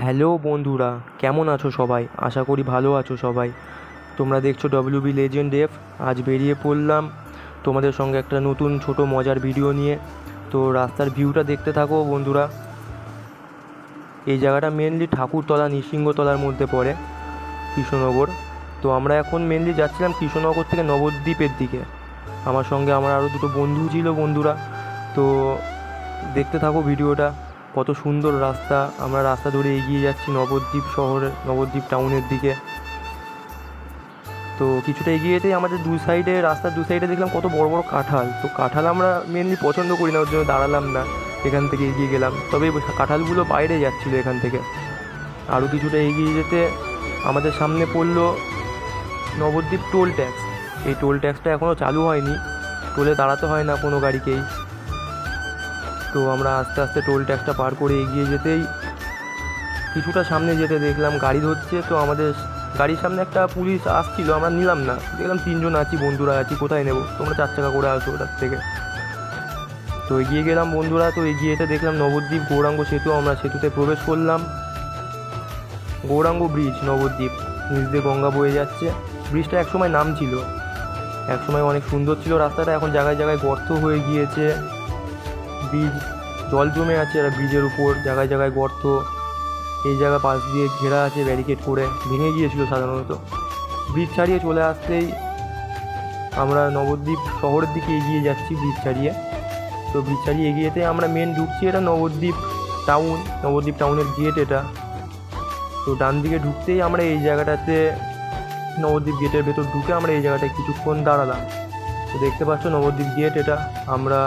Hello বন্ধুরা, কেমন আছো সবাই? আশা করি ভালো আছো সবাই। তোমরা দেখছো WB লেজেন্ড এফ। আজ বেরিয়ে পড়লাম তোমাদের সঙ্গে একটা নতুন ছোট মজার ভিডিও নিয়ে। তো রাস্তার ভিউটা দেখতে থাকো বন্ধুরা। এই জায়গাটা মেনলি ঠাকুরতলা নৃসিংহতলার মধ্যে পড়ে, কৃষ্ণনগর। তো আমরা এখন মেনলি যাচ্ছিলাম কৃষ্ণনগর থেকে নবদ্বীপের দিকে। আমার সঙ্গে আমার আরও দুটো বন্ধু ছিল বন্ধুরা। তো দেখতে থাকো ভিডিওটা। কত সুন্দর রাস্তা, আমরা রাস্তা ধরে এগিয়ে যাচ্ছি নবদ্বীপ শহরের, নবদ্বীপ টাউনের দিকে। তো কিছুটা এগিয়ে যেতেই আমাদের রাস্তার দু সাইডে দেখলাম কত বড় বড় কাঁঠাল। তো কাঁঠাল আমরা মেনলি পছন্দ করি না, ওর জন্য দাঁড়ালাম না, এখান থেকে এগিয়ে গেলাম। তবে কাঁঠালগুলো বাইরে যাচ্ছিলো এখান থেকে। আরও কিছুটা এগিয়ে যেতে আমাদের সামনে পড়লো নবদ্বীপ টোল ট্যাক্স। এই টোল ট্যাক্সটা এখনও চালু হয়নি, টোলে দাঁড়াতে হয় না কোনো গাড়িকেই। তো আমরা আস্তে আস্তে টোল ট্যাক্সটা পার করে এগিয়ে যেতেই কিছুটা সামনে যেতে দেখলাম গাড়ি ধরছে। তো আমাদের গাড়ির সামনে একটা পুলিশ আসছিল, আমরা নিলাম না। দেখলাম তিনজন আছি, বন্ধুরা আছি, কোথায় নেব, তোমরা 4 চাকা করে আসো ওটার থেকে। তো এগিয়ে গেলাম বন্ধুরা। তো এগিয়ে যেতে দেখলাম নবদ্বীপ গৌরাঙ্গ সেতু। আমরা সেতুতে প্রবেশ করলাম। গৌরাঙ্গ ব্রিজ, নবদ্বীপ, নিচ দিয়ে গঙ্গা বয়ে যাচ্ছে। ব্রিজটা একসময় নাম ছিল, একসময় অনেক সুন্দর ছিল রাস্তাটা। এখন জায়গায় জায়গায় গর্ত হয়ে গিয়েছে, ব্রিজ জল জমে আছে আর ব্রিজের উপর জায়গায় জায়গায় গর্ত। এই জায়গা পাশ দিয়ে ঘেরা আছে ব্যারিকেড করে, ভেঙে গিয়েছিল সাধারণত। ব্রিজ ছাড়িয়ে চলে আসতেই আমরা নবদ্বীপ শহরের দিকে এগিয়ে যাচ্ছি ব্রিজ ছাড়িয়ে। তো ব্রিজ ছাড়িয়ে এগিয়ে যেতে আমরা মেন ঢুকছি, এটা নবদ্বীপ টাউন, নবদ্বীপ টাউনের গেট এটা। তো ডান দিকে ঢুকতেই আমরা এই জায়গাটাতে, নবদ্বীপ গেটের ভেতর ঢুকে আমরা এই জায়গাটায় কিছুক্ষণ দাঁড়ালাম। তো দেখতে পাচ্ছ নবদ্বীপ গেট এটা। আমরা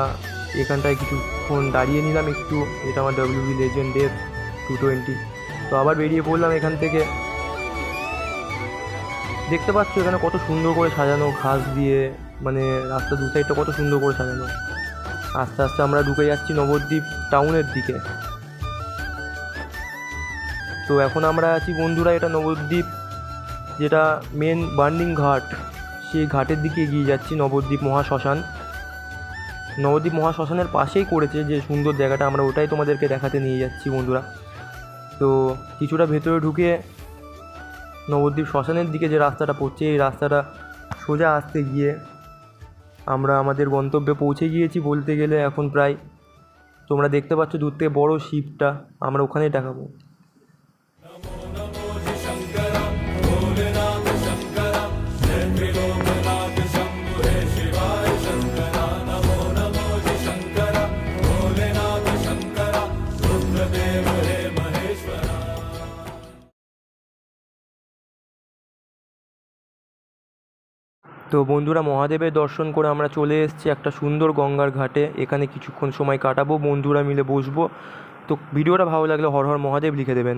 এখানটায় কিছুক্ষণ দাঁড়িয়ে নিলাম একটু। এটা আমার WB লেজেন্ড এফ 220। তো আবার বেরিয়ে পড়লাম এখান থেকে। দেখতে পাচ্ছ এখানে কত সুন্দর করে সাজানো ঘাস দিয়ে, মানে রাস্তা দু সাইডটা কত সুন্দর করে সাজানো। আস্তে আস্তে আমরা ঢুকে যাচ্ছি নবদ্বীপ টাউনের দিকে। তো এখন আমরা আছি বন্ধুরা, এটা নবদ্বীপ যেটা মেন বার্নিং ঘাট, সেই ঘাটের দিকে এগিয়ে যাচ্ছি। নবদ্বীপ মহাশ্মশান, নবদ্বীপ মহাশ্মশানের পাশেই করেছে যে সুন্দর জায়গাটা, আমরা ওটাই তোমাদেরকে দেখাতে নিয়ে যাচ্ছি বন্ধুরা। তো কিছুটা ভেতরে ঢুকে নবদ্বীপ শ্মশানের দিকে যে রাস্তাটা পড়ছে, এই রাস্তাটা সোজা আসতে গিয়ে আমরা আমাদের গন্তব্যে পৌঁছে গিয়েছি বলতে গেলে এখন প্রায়। তোমরা দেখতে পাচ্ছ দূর থেকে বড় শিবটা, আমরা ওখানেই দেখাবো। তো বন্ধুরা, মহাদেবের দর্শন করে আমরা চলে এসেছি একটা সুন্দর গঙ্গার ঘাটে। এখানে কিছুক্ষণ সময় কাটাবো, বন্ধুরা মিলে বসবো। তো ভিডিওটা ভালো লাগলে হর হর মহাদেব লিখে দেবেন।